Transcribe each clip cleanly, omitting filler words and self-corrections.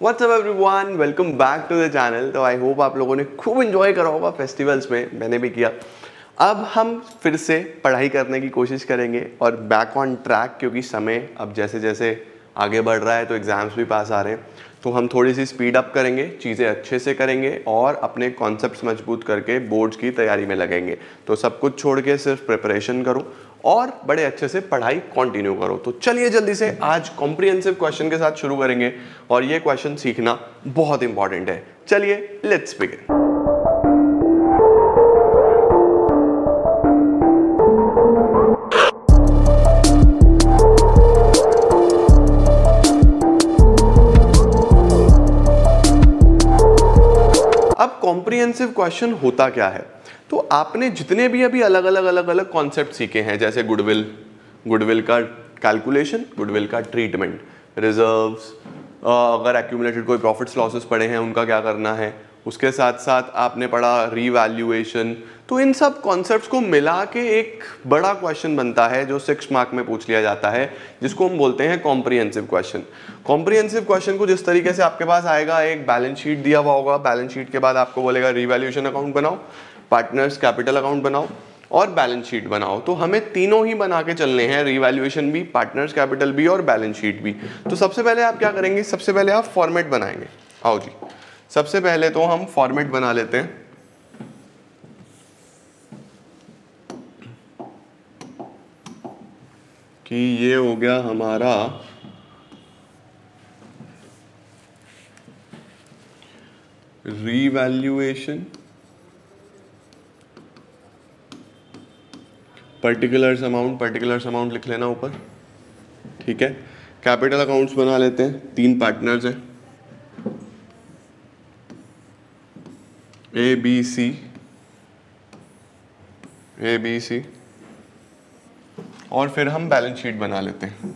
WhatsApp everyone, welcome back to the channel. तो I hope आप लोगों ने खूब एंजॉय करा होगा फेस्टिवल्स में, मैंने भी किया। अब हम फिर से पढ़ाई करने की कोशिश करेंगे और बैक ऑन ट्रैक, क्योंकि समय अब जैसे जैसे आगे बढ़ रहा है तो एग्ज़ाम्स भी पास आ रहे हैं, तो हम थोड़ी सी स्पीड अप करेंगे, चीज़ें अच्छे से करेंगे और अपने कॉन्सेप्ट्स मजबूत करके बोर्ड्स की तैयारी में लगेंगे। तो सब कुछ छोड़ के सिर्फ प्रिपरेशन करो और बड़े अच्छे से पढ़ाई कंटिन्यू करो। तो चलिए जल्दी से आज कॉम्प्रिहेंसिव क्वेश्चन के साथ शुरू करेंगे और ये क्वेश्चन सीखना बहुत इंपॉर्टेंट है। चलिए लेट्स बिगिन। अब कॉम्प्रिहेंसिव क्वेश्चन होता क्या है? तो आपने जितने भी अभी अलग अलग कॉन्सेप्ट सीखे हैं, जैसे गुडविल का कैलकुलेशन, गुडविल का ट्रीटमेंट, रिजर्व्स, अगर एक्यूमुलेटेड कोई प्रॉफिट्स लॉसेस पड़े हैं उनका क्या करना है, उसके साथ साथ आपने पढ़ा रीवैल्यूएशन। तो इन सब कॉन्सेप्ट्स को मिला के एक बड़ा क्वेश्चन बनता है जो 6 मार्क में पूछ लिया जाता है, जिसको हम बोलते हैं कॉम्प्रिहेंसिव क्वेश्चन। कॉम्प्रिहेंसिव क्वेश्चन को जिस तरीके से आपके पास आएगा, एक बैलेंस शीट दिया हुआ होगा, बैलेंस शीट के बाद आपको बोलेगा रीवैल्यूएशन अकाउंट बनाओ, पार्टनर्स कैपिटल अकाउंट बनाओ और बैलेंस शीट बनाओ। तो हमें तीनों ही बना के चलने हैं, रीवैल्यूएशन भी, पार्टनर्स कैपिटल भी और बैलेंस शीट भी। तो सबसे पहले आप क्या करेंगे? सबसे पहले आप फॉर्मेट बनाएंगे। आओ जी, सबसे पहले तो हम फॉर्मेट बना लेते हैं। कि ये हो गया हमारा रीवैल्यूएशन, पर्टिकुलर्स अमाउंट लिख लेना ऊपर, ठीक है। कैपिटल अकाउंट्स बना लेते हैं, 3 पार्टनर्स हैं, ए बी सी, और फिर हम बैलेंस शीट बना लेते हैं।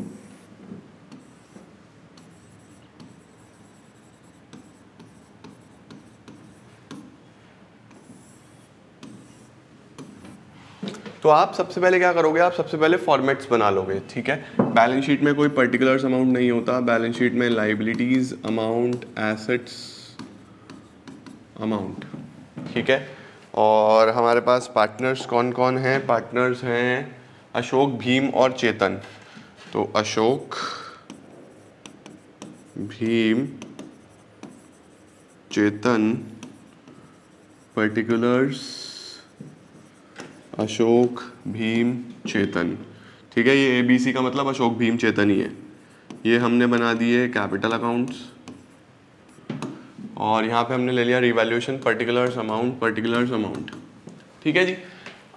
तो आप सबसे पहले क्या करोगे? आप सबसे पहले फॉर्मेट्स बना लोगे, ठीक है। बैलेंस शीट में कोई पर्टिकुलर्स अमाउंट नहीं होता, बैलेंस शीट में लाइबिलिटीज अमाउंट, एसेट्स अमाउंट, ठीक है। और हमारे पास पार्टनर्स कौन कौन हैं? पार्टनर्स हैं अशोक, भीम और चेतन। तो अशोक, भीम, चेतन, पर्टिकुलर्स अशोक, भीम, चेतन, ठीक है। ये ABC का मतलब अशोक, भीम, चेतन ही है। ये हमने बना दिए कैपिटल अकाउंट्स और यहाँ पे हमने ले लिया रिवैल्यूएशन, पर्टिकुलर्स अमाउंट, ठीक है जी।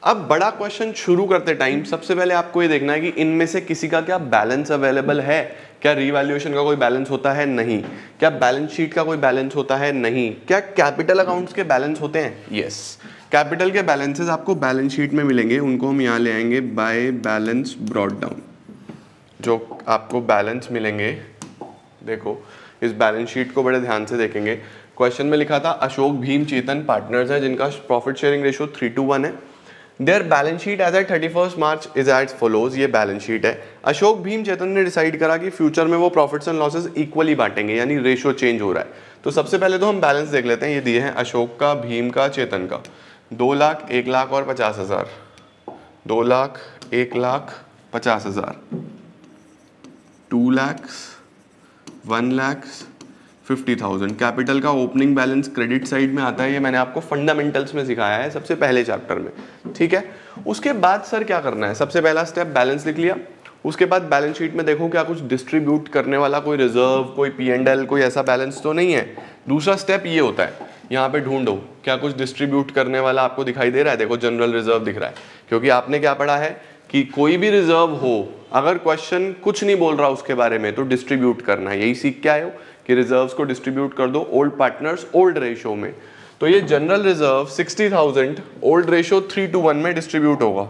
अब बड़ा क्वेश्चन शुरू करते टाइम सबसे पहले आपको ये देखना है कि इनमें से किसी का क्या बैलेंस अवेलेबल है। क्या रिवैल्यूएशन का कोई बैलेंस होता है? नहीं। क्या बैलेंस शीट का कोई बैलेंस होता है? नहीं। क्या कैपिटल अकाउंट्स के बैलेंस होते हैं? यस। कैपिटल के बैलेंसेस आपको बैलेंस शीट में मिलेंगे, उनको हम यहाँ ले आएंगे बाय बैलेंस ब्रॉट डाउन। जो आपको बैलेंस मिलेंगे, देखो इस बैलेंस शीट को बड़े ध्यान से देखेंगे। क्वेश्चन में लिखा था अशोक, भीम, चेतन पार्टनर्स है जिनका प्रॉफिट शेयरिंग रेशियो 3:1 है। Their balance sheet as at 31 March is as follows. ये बैलेंस शीट है। अशोक, भीम, चेतन ने डिसाइड करा कि फ्यूचर में वो प्रॉफिट्स एंड लॉसेस इक्वली बांटेंगे, यानी रेशियो चेंज हो रहा है। तो सबसे पहले तो हम बैलेंस देख लेते हैं। ये दिए हैं अशोक का, भीम का, चेतन का, 2 लाख, 1 लाख और 50,000, 2 लाख, 1 लाख, 50,000, 2 लाख, 1 लाख, 50,000। कैपिटल का ओपनिंग बैलेंस क्रेडिट साइड में आता है, ये मैंने आपको फंडामेंटल्स में सिखाया है सबसे पहले चैप्टर में, ठीक है। उसके बाद सर क्या करना है? सबसे पहला स्टेप बैलेंस लिख लिया। उसके बाद बैलेंस शीट में देखो क्या कुछ डिस्ट्रीब्यूट करने वाला, कोई रिजर्व, कोई P&L, कोई ऐसा बैलेंस तो नहीं है। दूसरा स्टेप ये होता है, यहाँ पे ढूंढो क्या कुछ डिस्ट्रीब्यूट करने वाला आपको दिखाई दे रहा है। देखो जनरल रिजर्व दिख रहा है, क्योंकि आपने क्या पढ़ा है कि कोई भी रिजर्व हो, अगर क्वेश्चन कुछ नहीं बोल रहा उसके बारे में, तो डिस्ट्रीब्यूट करना है। यही सीख के आए हो कि रिजर्व्स को डिस्ट्रीब्यूट कर दो ओल्ड पार्टनर्स ओल्ड रेशियो में। तो ये जनरल रिजर्व 60,000 ओल्ड रेशियो 3:1 में डिस्ट्रीब्यूट होगा।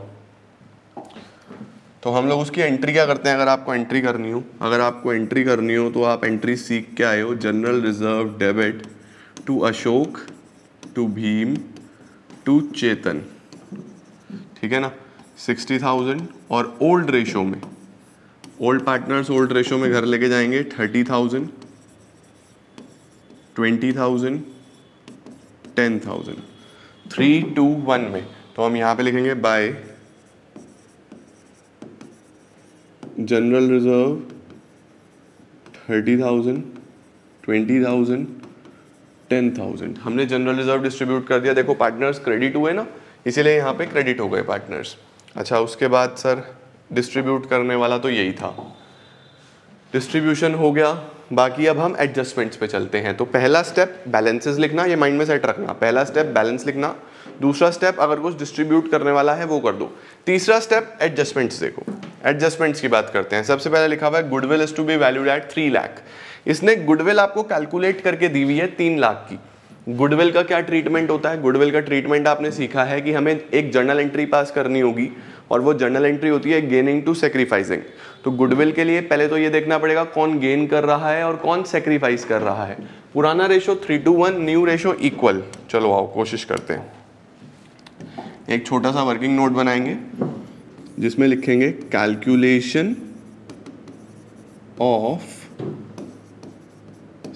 तो हम लोग उसकी एंट्री क्या करते हैं? अगर आपको एंट्री करनी हो तो आप एंट्री सीख के आए हो। General reserve debit to Ashok, to Bhim, to Chetan, ठीक है ना, 60,000। और ओल्ड रेशियो में, ओल्ड पार्टनर्स ओल्ड रेशियो में घर लेके जाएंगे 30,000, 20,000, 10,000, 3, 2, 1 में। तो हम यहाँ पे लिखेंगे बाय जनरल रिजर्व 30,000, 20,000, 10,000। हमने जनरल रिजर्व डिस्ट्रीब्यूट कर दिया। देखो पार्टनर्स क्रेडिट हुए ना, इसीलिए यहाँ पे क्रेडिट हो गए पार्टनर्स। अच्छा, उसके बाद सर डिस्ट्रीब्यूट करने वाला तो यही था, डिस्ट्रीब्यूशन हो गया। बाकी अब हम एडजस्टमेंट्स पे चलते हैं। तो पहला स्टेप बैलेंसेस लिखना, ये माइंड में सेट रखना। पहला स्टेप बैलेंस लिखना, दूसरा स्टेप अगर कुछ डिस्ट्रीब्यूट करने वाला है वो कर दो, तीसरा स्टेप एडजस्टमेंट्स। देखो एडजस्टमेंट्स की बात करते हैं। सबसे पहले लिखा हुआ है goodwill is to be valued at 3 lakh. इसने गुडविल आपको कैलकुलेट करके दी हुई है 3 लाख की। गुडविल का क्या ट्रीटमेंट होता है? गुडविल का ट्रीटमेंट आपने सीखा है कि हमें एक जर्नल एंट्री पास करनी होगी, और वो जर्नल एंट्री होती है गेनिंग टू सेक्रीफाइसिंग। तो गुडविल के लिए पहले तो ये देखना पड़ेगा कौन गेन कर रहा है और कौन सेक्रीफाइस कर रहा है। पुराना रेशो 3:1, न्यू रेशो इक्वल। चलो आओ कोशिश करते हैं। एक छोटा सा वर्किंग नोट बनाएंगे जिसमें लिखेंगे कैलकुलेशन ऑफ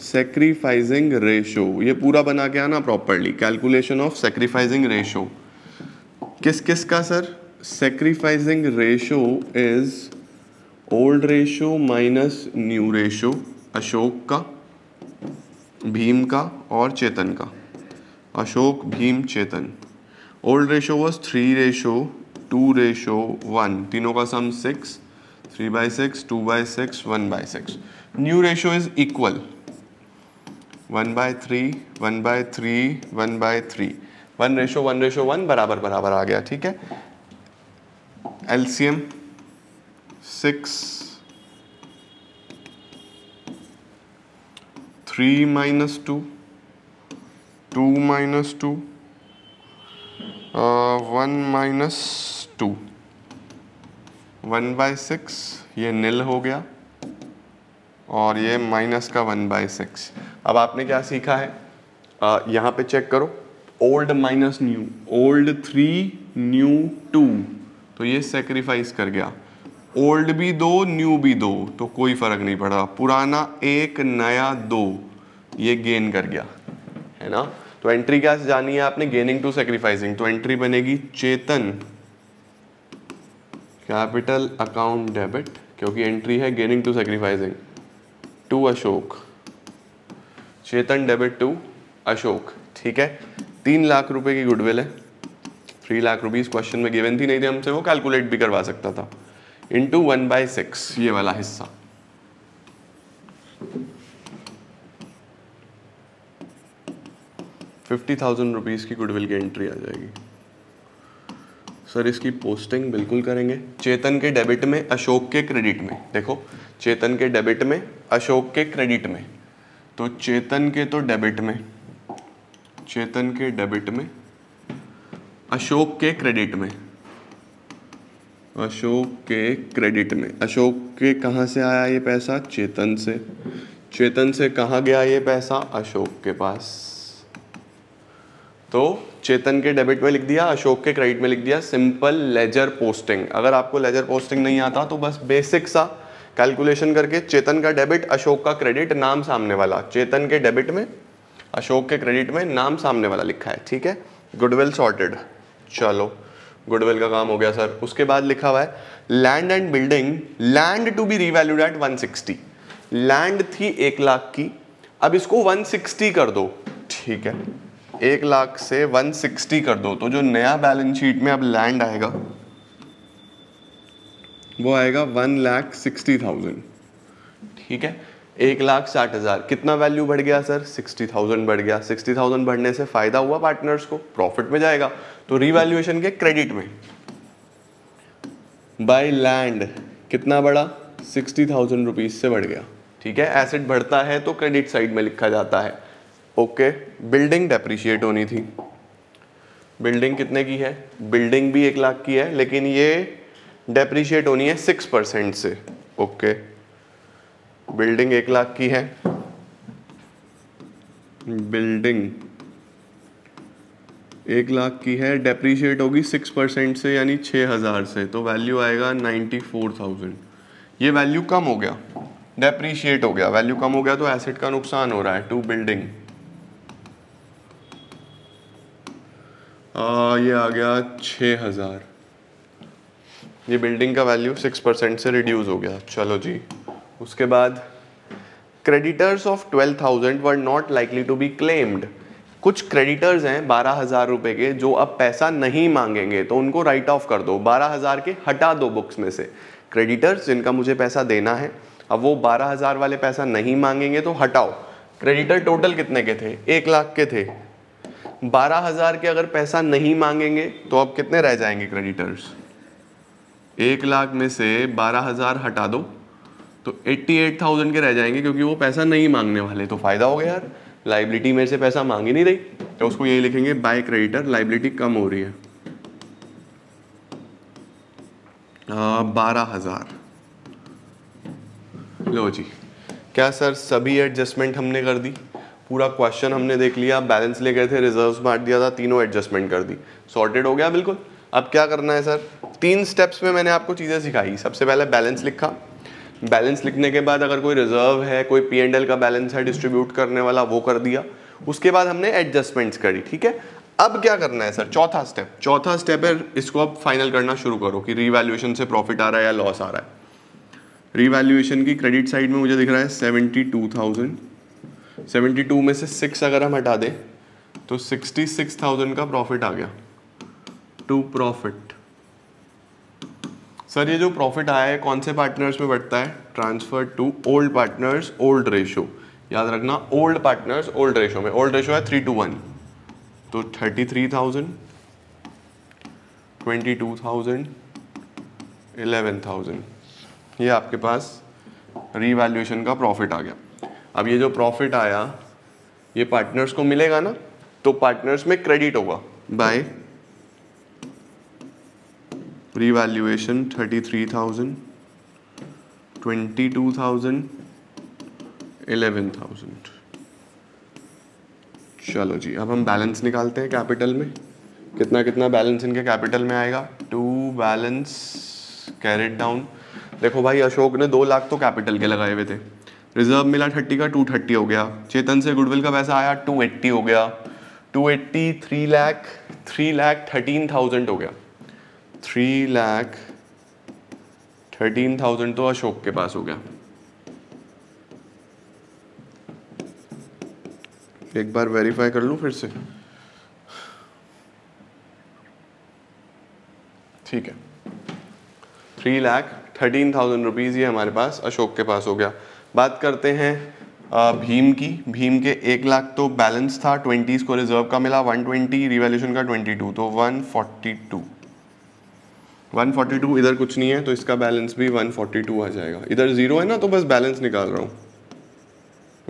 सेक्रीफाइसिंग रेशो। ये पूरा बना के आना properly. Calculation of sacrificing ratio किस किस का sir? Sacrificing ratio is old ratio minus new ratio, Ashok का, भीम का और चेतन का। Ashok, Bhim, Chetan. Old ratio was 3 ratio 2 ratio 1, तीनों का sum 6, 3/6, 2/6, 1/6। New ratio is equal 1/3, 1/3, 1/3। 1:1:1 बराबर बराबर आ गया। ठीक है। एलसीएम 6, 3 - 2, 2 - 2, 1 - 2, 1/6। ये नील हो गया और ये माइनस का 1/6। अब आपने क्या सीखा है? यहाँ पे चेक करो, old minus new, old 3, new 2, तो ये सेक्रीफाइस कर गया। ओल्ड भी 2, न्यू भी 2, तो कोई फर्क नहीं पड़ा। पुराना 1, नया 2, ये गेन कर गया, है ना। तो एंट्री क्या जानी है आपने? Gaining to sacrificing. तो एंट्री बनेगी चेतन कैपिटल अकाउंट डेबिट, क्योंकि एंट्री है gaining to sacrificing, to Ashok. Chetan debit to Ashok. ठीक है। 3 लाख रुपए की गुडविल है। 3 लाख रुपीज क्वेश्चन में गिवन थी, नहीं थे हमसे, वो कैलकुलेट भी करवा सकता था। इंटू 1/6 ये वाला हिस्सा। ₹50,000 की गुडविल की एंट्री आ जाएगी। सर इसकी पोस्टिंग बिल्कुल करेंगे। चेतन के डेबिट में, अशोक के क्रेडिट में। देखो चेतन के डेबिट में, अशोक के क्रेडिट में। तो चेतन के तो डेबिट में, चेतन के डेबिट में, अशोक के क्रेडिट में, अशोक के क्रेडिट में। अशोक के कहाँ से आया ये पैसा? चेतन से। चेतन से कहाँ गया ये पैसा? अशोक के पास। तो चेतन के डेबिट में लिख दिया, अशोक के क्रेडिट में लिख दिया। Simple ledger posting. अगर आपको लेजर पोस्टिंग नहीं आता तो बस बेसिक सा कैलकुलेशन करके चेतन का डेबिट, अशोक का क्रेडिट, नाम सामने वाला। चेतन के डेबिट में, अशोक के क्रेडिट में, नाम सामने वाला लिखा है। ठीक है। Goodwill sorted. चलो गुडविल का काम हो गया सर। उसके बाद लिखा हुआ है land and building, land to be revalued at 160। Land थी 1 लाख की, अब इसको 160 कर दो। ठीक है। 1 लाख से 160 कर दो, तो जो नया बैलेंस शीट में अब लैंड आएगा वो आएगा 1,60,000। ठीक है। 1,60,000। कितना वैल्यू बढ़ गया सर? 60,000 बढ़ गया। 60,000 बढ़ने से फायदा हुआ पार्टनर्स को, प्रॉफिट में जाएगा। तो रीवैल्यूएशन के क्रेडिट में बाय लैंड कितना बढ़ा? 60,000 रुपीज से बढ़ गया। ठीक है। एसेट बढ़ता है तो क्रेडिट साइड में लिखा जाता है। ओके। बिल्डिंग डेप्रिशिएट होनी थी। बिल्डिंग कितने की है? बिल्डिंग भी 1 लाख की है, लेकिन ये डेप्रिशिएट होनी है 6% से। ओके। बिल्डिंग 1 लाख की है, बिल्डिंग 1 लाख की है, डेप्रिशिएट होगी 6% से, यानी 6,000 से। तो वैल्यू आएगा 94,000। ये वैल्यू कम हो गया, डेप्रिशिएट हो गया, वैल्यू कम हो गया, तो एसेट का नुकसान हो रहा है टू बिल्डिंग। ये आ गया 6000। ये बिल्डिंग का वैल्यू 6% से रिड्यूस हो गया। चलो जी, उसके बाद creditors of 12,000 were not likely to be claimed. कुछ क्रेडिटर्स हैं 12,000 रुपए के जो अब पैसा नहीं मांगेंगे, तो उनको राइट ऑफ कर दो। 12,000 के हटा दो बुक्स में से। क्रेडिटर्स जिनका मुझे पैसा देना है, अब वो 12,000 वाले पैसा नहीं मांगेंगे तो हटाओ। क्रेडिटर टोटल कितने के थे? 1 लाख के थे। 12,000 के अगर पैसा नहीं मांगेंगे तो अब कितने रह जाएंगे क्रेडिटर्स? 1 लाख में से 12,000 हटा दो तो 88,000 के रह जाएंगे, क्योंकि वो पैसा नहीं मांगने वाले। तो फायदा हो गया यार, लाइबिलिटी मेरे से पैसा मांग ही नहीं रही, तो उसको यही लिखेंगे बाय क्रेडिटर, लाइबिलिटी कम हो रही है। 12,000। लो जी, क्या सर सभी एडजस्टमेंट हमने कर दी? पूरा क्वेश्चन हमने देख लिया, बैलेंस ले गए थे, रिजर्व्स बांट दिया था, तीनों एडजस्टमेंट कर दी, सॉर्टेड हो गया बिल्कुल। अब क्या करना है सर? 3 स्टेप्स में मैंने आपको चीज़ें सिखाई। सबसे पहले बैलेंस लिखा। बैलेंस लिखने के बाद अगर कोई रिजर्व है, कोई P&L का बैलेंस है डिस्ट्रीब्यूट करने वाला, वो कर दिया। उसके बाद हमने एडजस्टमेंट्स करी, ठीक है। अब क्या करना है सर? चौथा स्टेप है, इसको अब फाइनल करना शुरू करो कि रीवैल्यूएशन से प्रॉफिट आ रहा है या लॉस आ रहा है। रीवैल्यूएशन की क्रेडिट साइड में मुझे दिख रहा है 72,000। 72 में से 6 अगर हम हटा दें तो 66,000 का प्रॉफिट आ गया। To profit. सर ये जो प्रॉफिट आया है कौन से पार्टनर्स में बढ़ता है? Transfer to old partners old ratio. याद रखना, ओल्ड पार्टनर्स ओल्ड रेशो में। ओल्ड रेशो है 3:1, तो 33,000, 22,000, 11,000, ये आपके पास रीवैल्यूएशन का प्रॉफिट आ गया। अब ये जो प्रॉफिट आया ये पार्टनर्स को मिलेगा ना, तो पार्टनर्स में क्रेडिट होगा बाय रीवैल्यूएशन 33,000, 22,000, 11,000। चलो जी, अब हम बैलेंस निकालते हैं कैपिटल में। कितना कितना बैलेंस इनके कैपिटल में आएगा? 2 बैलेंस कैरिड डाउन। देखो भाई, अशोक ने 2 लाख तो कैपिटल के लगाए हुए थे, रिजर्व मिला 30 का, 230 हो गया। चेतन से गुडविल का पैसा आया 280 हो गया। 280 3,13,000 हो गया। 3,13,000 तो अशोक के पास हो गया। एक बार वेरीफाई कर लूं फिर से, ठीक है। 3,13,000 रुपीज़ ये हमारे पास अशोक के पास हो गया। बात करते हैं भीम की। भीम के 1 लाख तो बैलेंस था, 20 को रिजर्व का मिला, 120 रिवैल्यूएशन का 22, तो 142 इधर कुछ नहीं है तो इसका बैलेंस भी 142 आ जाएगा। इधर 0 है ना, तो बस बैलेंस निकाल रहा हूँ।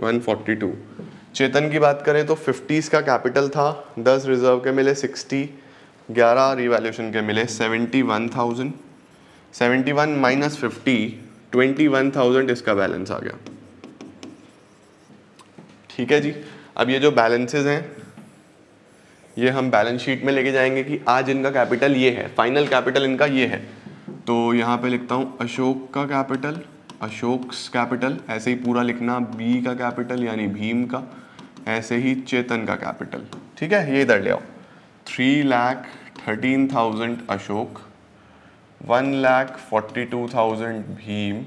142। चेतन की बात करें तो 50 का कैपिटल था, 10 रिजर्व के मिले 60, 11 रिवैल्यूएशन के मिले 71,000। 71 माइनस 50, 21,000 इसका बैलेंस आ गया। ठीक है जी। अब ये जो बैलेंसेस हैं ये हम बैलेंस शीट में लेके जाएंगे कि आज इनका कैपिटल ये है, फाइनल कैपिटल इनका ये है। तो यहाँ पे लिखता हूँ अशोक का कैपिटल, अशोक्स कैपिटल, ऐसे ही पूरा लिखना, बी का कैपिटल यानी भीम का, ऐसे ही चेतन का कैपिटल। ठीक है, ये इधर ले आओ। 3,13,000 अशोक, 1,42,000 भीम,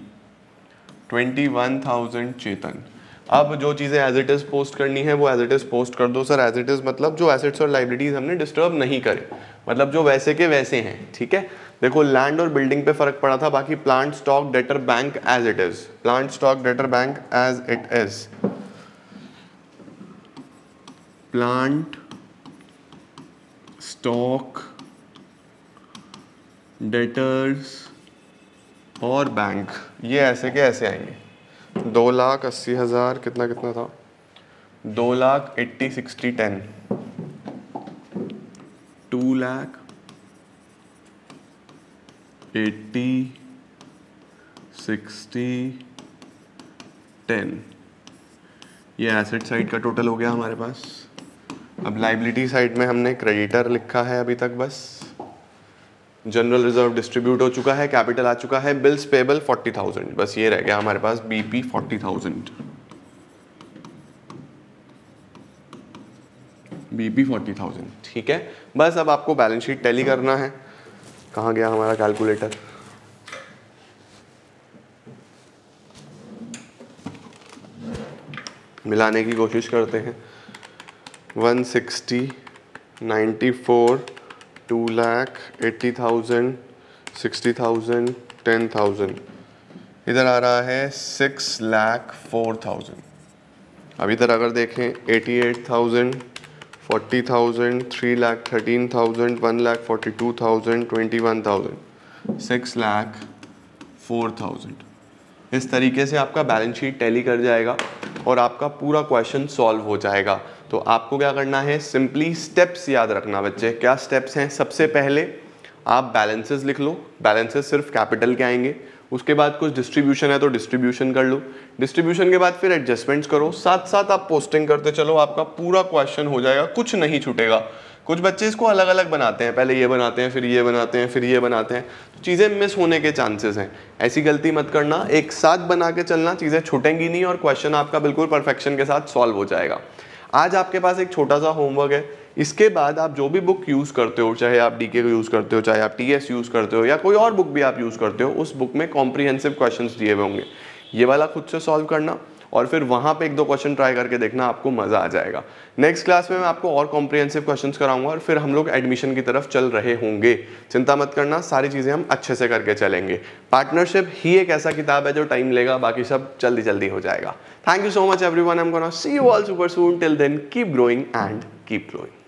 21,000 चेतन। अब जो चीज़ें एज इट इज़ पोस्ट करनी है वो एज इट इज़ पोस्ट कर दो सर। एज इट इज़ मतलब जो एसेट्स और लाइबिलिटीज़ हमने डिस्टर्ब नहीं करे, मतलब जो वैसे के वैसे हैं। ठीक है, देखो लैंड और बिल्डिंग पे फर्क पड़ा था, बाकी plant stock debtor bank as it is, plant stock debtor bank as it is, plant stock debtors और बैंक, ये ऐसे के ऐसे आएंगे। 2,80,000 कितना कितना था? 2,80,60,10, 2,80,60,10, ये एसेट साइड का टोटल हो गया हमारे पास। अब लाइबिलिटी साइड में हमने क्रेडिटर लिखा है अभी तक बस, जनरल रिजर्व डिस्ट्रीब्यूट हो चुका है, कैपिटल आ चुका है, बिल्स पेबल 40,000, बस ये रह गया हमारे पास बीपी 40,000। BP 40,000। ठीक है, बस अब आपको बैलेंस शीट टैली करना है। कहाँ गया हमारा कैलकुलेटर? मिलाने की कोशिश करते हैं। 160, 94, 2,80,000, 60,000, 10,000, इधर आ रहा है 6,04,000। अब इधर अगर देखें 88,000, 40,000, 3,13,000, 1,42,000, 21,000, 6,04,000। इस तरीके से आपका बैलेंस शीट टैली कर जाएगा और आपका पूरा क्वेश्चन सॉल्व हो जाएगा। तो आपको क्या करना है, सिंपली स्टेप्स याद रखना बच्चे। क्या स्टेप्स हैं? सबसे पहले आप बैलेंसेस लिख लो, बैलेंसेस सिर्फ कैपिटल के आएंगे। उसके बाद कुछ डिस्ट्रीब्यूशन है तो डिस्ट्रीब्यूशन कर लो, डिस्ट्रीब्यूशन के बाद फिर एडजस्टमेंट्स करो, साथ साथ आप पोस्टिंग करते चलो, आपका पूरा क्वेश्चन हो जाएगा, कुछ नहीं छूटेगा। कुछ बच्चे इसको अलग अलग बनाते हैं, पहले ये बनाते हैं, फिर ये बनाते हैं, फिर ये बनाते हैं, तो चीज़ें मिस होने के चांसेस हैं। ऐसी गलती मत करना, एक साथ बना के चलना, चीज़ें छूटेंगी नहीं और क्वेश्चन आपका बिल्कुल परफेक्शन के साथ सॉल्व हो जाएगा। आज आपके पास एक छोटा सा होमवर्क है, इसके बाद आप जो भी बुक यूज़ करते हो, चाहे आप डीके को यूज़ करते हो, चाहे आप टीएस यूज़ करते हो या कोई और बुक भी आप यूज़ करते हो, उस बुक में कॉम्प्रिहेंसिव क्वेश्चंस दिए हुए होंगे, ये वाला खुद से सॉल्व करना और फिर वहाँ पे एक दो क्वेश्चन ट्राई करके देखना, आपको मज़ा आ जाएगा। नेक्स्ट क्लास में मैं आपको और कॉम्प्रिहेंसिव क्वेश्चंस कराऊंगा और फिर हम लोग एडमिशन की तरफ चल रहे होंगे। चिंता मत करना, सारी चीज़ें हम अच्छे से करके चलेंगे। पार्टनरशिप ही एक ऐसा किताब है जो टाइम लेगा, बाकी सब जल्दी जल्दी हो जाएगा। Thank you so much everyone, I am gonna see you all super soon. Till then keep growing and keep glowing.